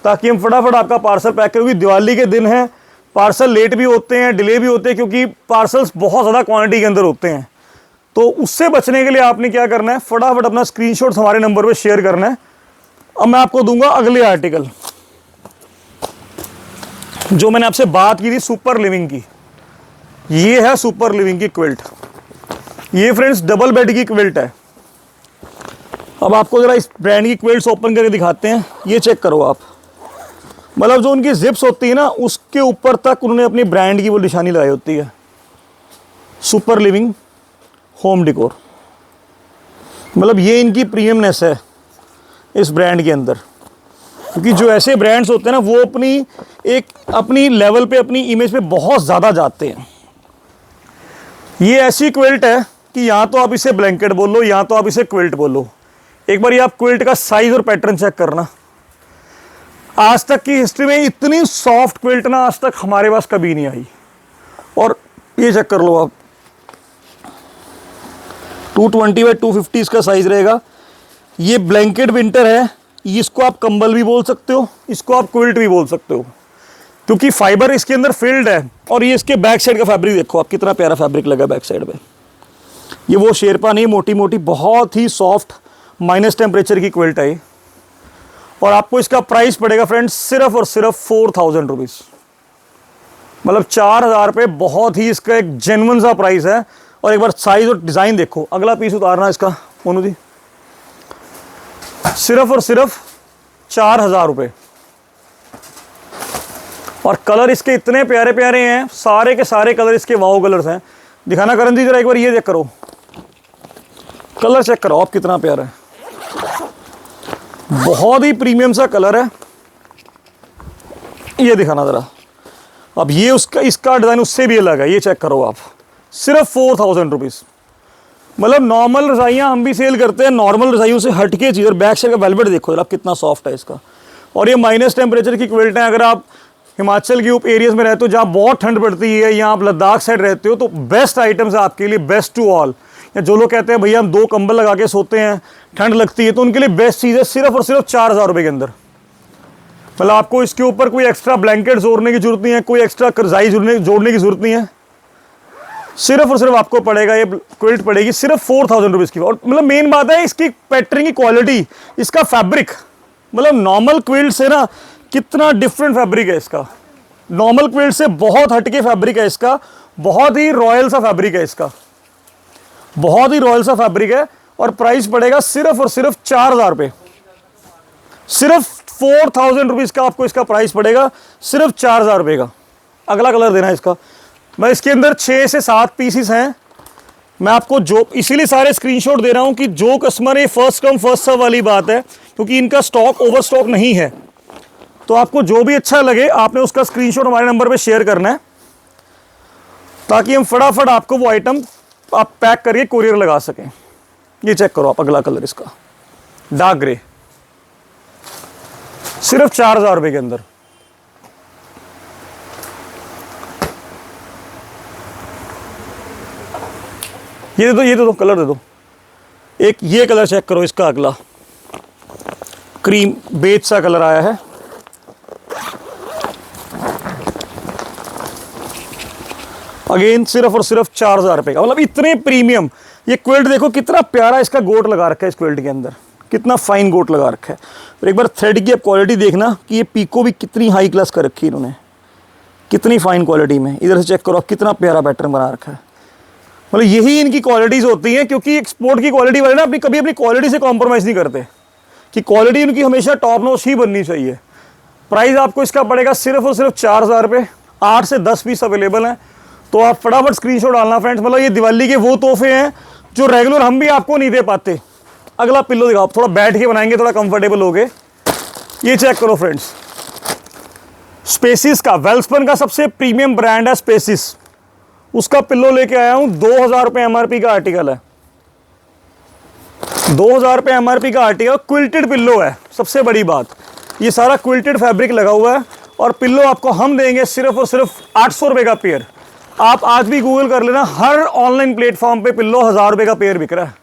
ताकि हम फटाफट आपका पार्सल पैक करें। क्योंकि दिवाली के दिन है, पार्सल लेट भी होते हैं, डिले भी होते हैं, क्योंकि पार्सल्स बहुत ज़्यादा क्वांटिटी के अंदर होते हैं। तो उससे बचने के लिए आपने क्या करना है, फटाफट अपना स्क्रीनशॉट हमारे नंबर पे शेयर करना है। अब मैं आपको दूंगा अगले आर्टिकल, जो मैंने आपसे बात की थी सुपर लिविंग की। ये है सुपर लिविंग की क्विल्ट। ये फ्रेंड्स डबल बेड की क्विल्ट है। अब आपको जरा इस ब्रांड की क्विल्ट्स ओपन करके दिखाते हैं। ये चेक करो आप, मतलब जो उनकी जिप्स होती है ना, उसके ऊपर तक उन्होंने अपनी ब्रांड की वो निशानी लगाई होती है, सुपर लिविंग होम डेकोर। मतलब ये इनकी प्रीमियमनेस है इस ब्रांड के अंदर। क्योंकि जो ऐसे ब्रांड्स होते हैं ना, वो अपनी लेवल पे, अपनी इमेज पे बहुत ज़्यादा जाते हैं। ये ऐसी क्विल्ट है कि या तो आप इसे ब्लैंकेट बोलो, या तो आप इसे क्विल्ट बोलो। एक बार ये आप क्विल्ट का साइज और पैटर्न चेक करना। आज तक की हिस्ट्री में इतनी सॉफ्ट क्विल्ट ना आज तक हमारे पास कभी नहीं आई। और ये चेक कर लो आप, 220 बाई 250 इसका साइज रहेगा। ये ब्लैंकेट विंटर है, इसको आप कंबल भी बोल सकते हो, इसको आप क्विल्ट भी बोल सकते हो, क्योंकि फाइबर इसके अंदर फिल्ड है। और ये इसके बैक साइड का फैब्रिक देखो आप, कितना प्यारा फैब्रिक लगा बैक साइड पे। ये वो शेरपा नहीं, मोटी मोटी बहुत ही सॉफ्ट माइनस टेम्परेचर की क्विल्ट है। और आपको इसका प्राइस पड़ेगा फ्रेंड्स सिर्फ और सिर्फ 4000 रुपीज़। मतलब 4000 रुपये, बहुत ही इसका एक जेन्युइन सा प्राइस है। और एक बार साइज और डिज़ाइन देखो। अगला पीस उतारना इसका मोनू जी, सिर्फ और सिर्फ 4000 रुपये। और कलर इसके इतने प्यारे प्यारे हैं, सारे के सारे कलर इसके वाओ कलर्स हैं। दिखाना करण जी जरा एक बार, ये चेक करो, कलर चेक करो आप, कितना प्यारा है। बहुत ही प्रीमियम सा कलर है। ये दिखाना ज़रा। अब ये इसका डिज़ाइन उससे भी अलग है। ये चेक करो आप, सिर्फ 4000 रुपीज़। मतलब नॉर्मल रजाइयाँ हम भी सेल करते हैं, नॉर्मल रजाइयों से हटके चीज़। और बैक साइड का वेलवेट देखो जरा, कितना सॉफ्ट है इसका। और ये माइनस टेम्परेचर की क्विल्ट है। अगर आप हिमाचल के उप एरियाज़ में रहते हो जहाँ बहुत ठंड पड़ती है, या आप लद्दाख साइड रहते हो, तो बेस्ट आइटम्स है आपके लिए, बेस्ट टू ऑल। या जो लोग कहते हैं भैया हम 2 कंबल लगा के सोते हैं, ठंड लगती है, तो उनके लिए बेस्ट चीज़ है सिर्फ और सिर्फ 4000 रुपये के अंदर। मतलब आपको इसके ऊपर कोई एक्स्ट्रा ब्लैंकेट जोड़ने की जरूरत नहीं है, कोई एक्स्ट्रा रजाई जोड़ने की जरूरत नहीं है। सिर्फ और सिर्फ आपको पड़ेगा, ये क्विल्ट पड़ेगी सिर्फ 4000 रुपीज़ की। और मतलब मेन बात है इसकी पैटर्निंग की क्वालिटी, इसका फैब्रिक। मतलब नॉर्मल क्विल्ट से ना कितना डिफरेंट फैब्रिक है इसका। नॉर्मल क्विल्ट से बहुत हटके फैब्रिक है इसका, बहुत ही रॉयल सा फैब्रिक है इसका, बहुत ही रॉयल सा फैब्रिक है। और प्राइस पड़ेगा सिर्फ और सिर्फ 4000 रुपये। सिर्फ 4000 रुपीज़ का आपको इसका प्राइस पड़ेगा, सिर्फ 4000 रुपये का। अगला कलर देना है इसका। मैं इसके अंदर 6 से 7 पीसीस हैं। मैं आपको जो इसीलिए सारे स्क्रीनशॉट दे रहा हूं कि जो कस्टमर, ये फर्स्ट कम फर्स्ट सर्व वाली बात है, क्योंकि इनका स्टॉक ओवर स्टॉक नहीं है। तो आपको जो भी अच्छा लगे आपने उसका स्क्रीनशॉट हमारे नंबर पे शेयर करना है, ताकि हम फटाफट आपको वो आइटम आप पैक करके कोरियर लगा सकें। ये चेक करो आप, अगला कलर इसका डार्क ग्रे, सिर्फ 4000 रुपये के अंदर। ये दे दो कलर दे दो। एक ये कलर चेक करो इसका, अगला क्रीम बेज सा कलर आया है। अगेन सिर्फ और सिर्फ 4000 रुपये का। मतलब इतने प्रीमियम। ये क्विल्ट देखो कितना प्यारा इसका गोट लगा रखा है, इस क्विल्ट के अंदर कितना फाइन गोट लगा रखा है। और एक बार थ्रेड की आप क्वालिटी देखना कि ये पीको भी कितनी हाई क्लास कर रखी है इन्होंने, कितनी फाइन क्वालिटी में। इधर से चेक करो, कितना प्यारा पैटर्न बना रखा है। मतलब यही इनकी क्वालिटीज़ होती हैं, क्योंकि एक्सपोर्ट की क्वालिटी वाले ना कभी अपनी क्वालिटी से कॉम्प्रोमाइज़ नहीं करते, कि क्वालिटी उनकी हमेशा टॉप नॉच ही बननी चाहिए। प्राइस आपको इसका पड़ेगा सिर्फ और सिर्फ 4000 रुपये। 8 से 10 पीस अवेलेबल हैं, तो आप फटाफट स्क्रीनशॉट डालना फ्रेंड्स। मतलब ये दिवाली के वो तोहफे हैं जो रेगुलर हम भी आपको नहीं दे पाते। अगला पिल्लो दिखाओ, थोड़ा बैठ के बनाएंगे, थोड़ा कंफर्टेबल हो गए। ये चेक करो फ्रेंड्स, स्पेसिस का, वेल्सपन का सबसे प्रीमियम ब्रांड है स्पेसिस, उसका पिल्लो लेके आया हूं। 2000 रुपये एमआरपी का आर्टिकल है, 2000 रुपये एमआरपी का आर्टिकल। क्विल्टेड पिल्लो है, सबसे बड़ी बात ये सारा क्विल्टेड फैब्रिक लगा हुआ है। और पिल्लो आपको हम देंगे सिर्फ और सिर्फ 800 रुपये का पेयर। आप आज भी गूगल कर लेना, हर ऑनलाइन प्लेटफॉर्म पे पिल्लो 1000 रुपये का पेयर बिक रहा है,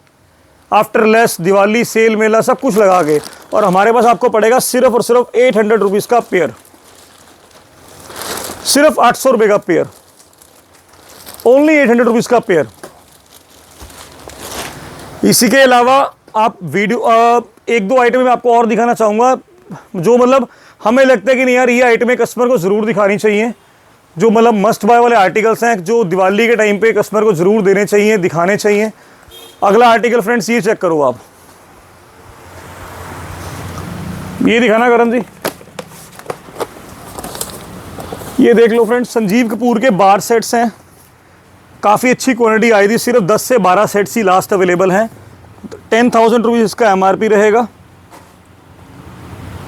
आफ्टर लेस, दिवाली सेल, मेला सब कुछ लगा के। और हमारे पास आपको पड़ेगा सिर्फ और सिर्फ 800 रुपीज़ का पेयर, सिर्फ 800 रुपये का पेयर, ओनली 800 रुपीज़ का पेयर। इसी के अलावा आप वीडियो एक दो आइटम मैं आपको और दिखाना चाहूँगा, जो मतलब हमें लगता है कि नहीं यार ये आइटमें कस्टमर को ज़रूर दिखानी चाहिए, जो मतलब मस्ट बाय वाले आर्टिकल्स हैं, जो दिवाली के टाइम पे कस्टमर को ज़रूर देने चाहिए, दिखाने चाहिए। अगला आर्टिकल फ्रेंड्स ये चेक करो आप, ये दिखाना करण जी, ये देख लो फ्रेंड्स, संजीव कपूर के बार सेट्स हैं, काफ़ी अच्छी क्वांटिटी आई थी, सिर्फ 10 से 12 सेट्स ही लास्ट अवेलेबल हैं। 10,000 रुपीज़ इसका एमआरपी रहेगा,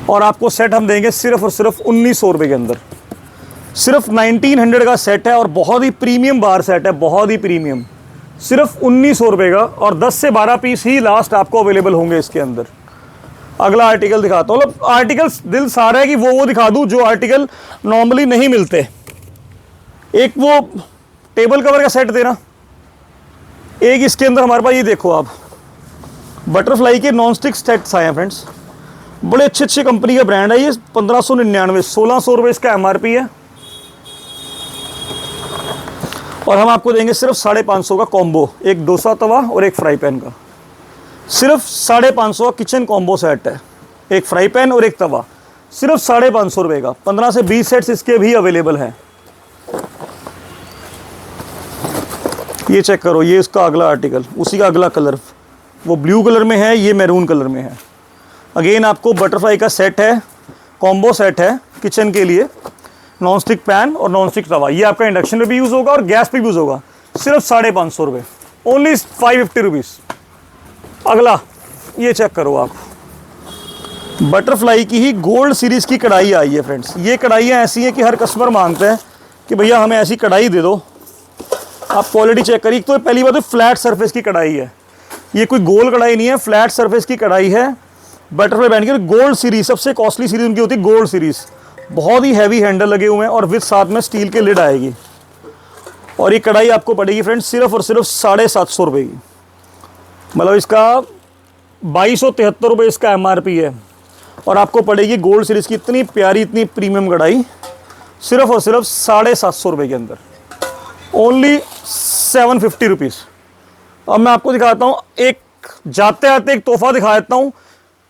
और आपको सेट हम देंगे सिर्फ और सिर्फ 1900 रुपये के अंदर। सिर्फ 1900 का सेट है, और बहुत ही प्रीमियम बार सेट है, बहुत ही प्रीमियम, सिर्फ 1900 रुपये का, और 10 से 12 पीस ही लास्ट आपको अवेलेबल होंगे इसके अंदर। अगला आर्टिकल दिखाता हूँ, मतलब आर्टिकल्स दिल सारा है कि वो दिखा दूँ जो आर्टिकल नॉर्मली नहीं मिलते। एक वो टेबल कवर का सेट देना, एक इसके अंदर हमारे पास ये देखो आप, बटरफ्लाई के नॉन स्टिक सेट्स आए हैं फ्रेंड्स, बड़े अच्छे कंपनी का ब्रांड है ये। 1599, 1600 रुपये इसका एमआरपी है, और हम आपको देंगे सिर्फ 550 का कॉम्बो, एक डोसा तवा और एक फ्राई पैन का, सिर्फ 550 का किचन कॉम्बो सेट है, एक फ्राई पैन और एक तवा, सिर्फ 550 रुपये का। 15 से 20 सेट्स इसके भी अवेलेबल हैं। ये चेक करो, ये इसका अगला आर्टिकल, उसी का अगला कलर, वो ब्लू कलर में है, ये मैरून कलर में है। अगेन आपको बटरफ्लाई का सेट है, कॉम्बो सेट है किचन के लिए, नॉन स्टिक पैन और नॉन स्टिक तवा। ये आपका इंडक्शन पे भी यूज़ होगा और गैस पे भी यूज़ होगा, सिर्फ 550 रुपये, ओनली 550 रुपीज़। अगला ये चेक करो आप, बटरफ्लाई की ही गोल्ड सीरीज़ की कढ़ाई आई है फ्रेंड्स। ये कढ़ाइयाँ ऐसी हैं कि हर कस्टमर मांगते हैं कि भैया हमें ऐसी कढ़ाई दे दो। आप क्वालिटी चेक करिए, तो पहली बात तो फ्लैट सरफेस की कढ़ाई है, ये कोई गोल कढ़ाई नहीं है, फ्लैट सरफेस की कढ़ाई है। बटरफ्लाई ब्रांड की गोल्ड सीरीज, सबसे कॉस्टली सीरीज उनकी होती है गोल्ड सीरीज, बहुत ही हैवी हैंडल लगे हुए हैं, और विद साथ में स्टील के लिड आएगी। और ये कढ़ाई आपको पड़ेगी फ्रेंड्स सिर्फ और सिर्फ 750 रुपये की, मतलब इसका 2273 रुपये इसका एमआरपी है, और आपको पड़ेगी गोल्ड सीरीज की इतनी प्यारी, इतनी प्रीमियम कढ़ाई सिर्फ और सिर्फ 750 रुपये के अंदर, ओनली 750 रुपीज़। अब मैं आपको दिखाता हूँ, एक जाते आते एक तोहफा दिखा देता हूँ।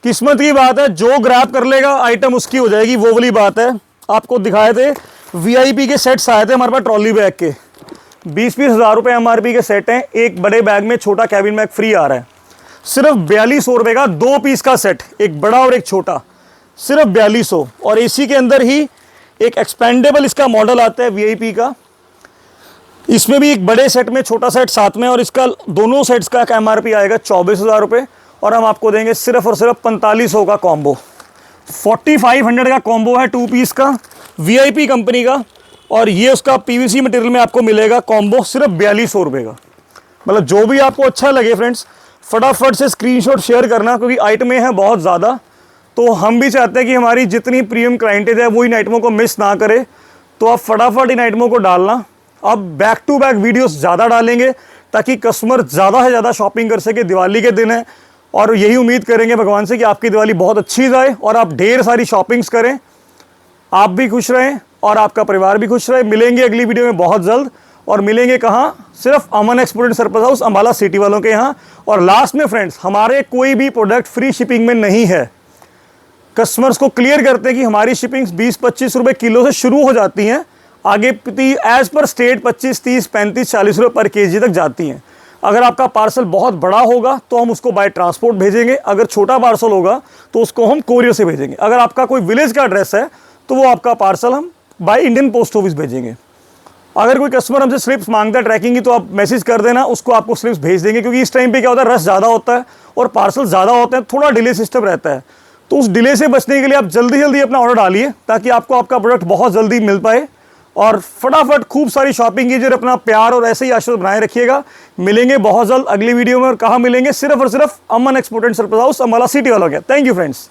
किस्मत की बात है, जो ग्रैब कर लेगा आइटम उसकी हो जाएगी, वो वाली बात है। आपको दिखाए थे वीआईपी के सेट्स आए थे हमारे पास ट्रॉली बैग के, 20-20 हज़ार रुपये एमआरपी के सेट हैं। एक बड़े बैग में छोटा कैबिन बैग फ्री आ रहा है, सिर्फ 4200 रुपये का 2 पीस का सेट, एक बड़ा और एक छोटा, सिर्फ 4200। और इसी के अंदर ही एक एक्सपेंडेबल इसका मॉडल आता है वीआईपी का, इसमें भी एक बड़े सेट में छोटा सेट साथ में, और इसका दोनों सेट्स का एमआरपी आएगा 24,000 रुपये, और हम आपको देंगे सिर्फ और सिर्फ 4500 का कॉम्बो। 4500 का कॉम्बो है 2 पीस का, वीआईपी कंपनी का, और ये उसका पीवीसी मटेरियल में आपको मिलेगा कॉम्बो सिर्फ 4200 रुपये का। मतलब जो भी आपको अच्छा लगे फ्रेंड्स, फटाफट से स्क्रीनशॉट शेयर करना, क्योंकि आइटमें हैं बहुत ज़्यादा, तो हम भी चाहते हैं कि हमारी जितनी प्रीमियम क्लाइंटेज है वो इन आइटमों को मिस ना करे। तो आप फटाफट इन आइटमों को डालना। अब बैक टू बैक वीडियोस ज़्यादा डालेंगे ताकि कस्टमर ज़्यादा से ज़्यादा शॉपिंग कर सके। दिवाली के दिन है, और यही उम्मीद करेंगे भगवान से कि आपकी दिवाली बहुत अच्छी जाए और आप ढेर सारी शॉपिंग्स करें, आप भी खुश रहें और आपका परिवार भी खुश रहे। मिलेंगे अगली वीडियो में बहुत जल्द, और मिलेंगे कहाँ? सिर्फ Aman export and surplus house Ambala city वालों के यहाँ। और लास्ट में फ्रेंड्स, हमारे कोई भी प्रोडक्ट फ्री शिपिंग में नहीं है। कस्टमर्स को क्लियर करते हैं कि हमारी शिपिंग 20-25 रुपये किलो से शुरू हो जाती हैं, आगे एज पर स्टेट 25, 30, 35, 40 रुपये पर केजी तक जाती हैं। अगर आपका पार्सल बहुत बड़ा होगा तो हम उसको बाय ट्रांसपोर्ट भेजेंगे, अगर छोटा पार्सल होगा तो उसको हम कोरियर से भेजेंगे। अगर आपका कोई विलेज का एड्रेस है तो वो आपका पार्सल हम बाय इंडियन पोस्ट ऑफिस भेजेंगे। अगर कोई कस्टमर हमसे स्लिप्स मांगता है ट्रैकिंग की तो आप मैसेज कर देना, उसको आपको स्लिप्स भेज देंगे, क्योंकि इस टाइम पे क्या होता है, रश ज़्यादा होता है और पार्सल ज़्यादा होते हैं, थोड़ा डिले सिस्टम रहता है। तो उस डिले से बचने के लिए आप जल्दी जल्दी अपना ऑर्डर डालिए ताकि आपको आपका प्रोडक्ट बहुत जल्दी मिल पाए और फटाफट खूब सारी शॉपिंग कीजिए, अपना प्यार और ऐसे ही आशीर्वाद बनाए रखिएगा। मिलेंगे बहुत जल्द अगली वीडियो में, और कहाँ मिलेंगे, सिर्फ और सिर्फ Aman export and surplus house, Ambala city वालों के। Thank you friends.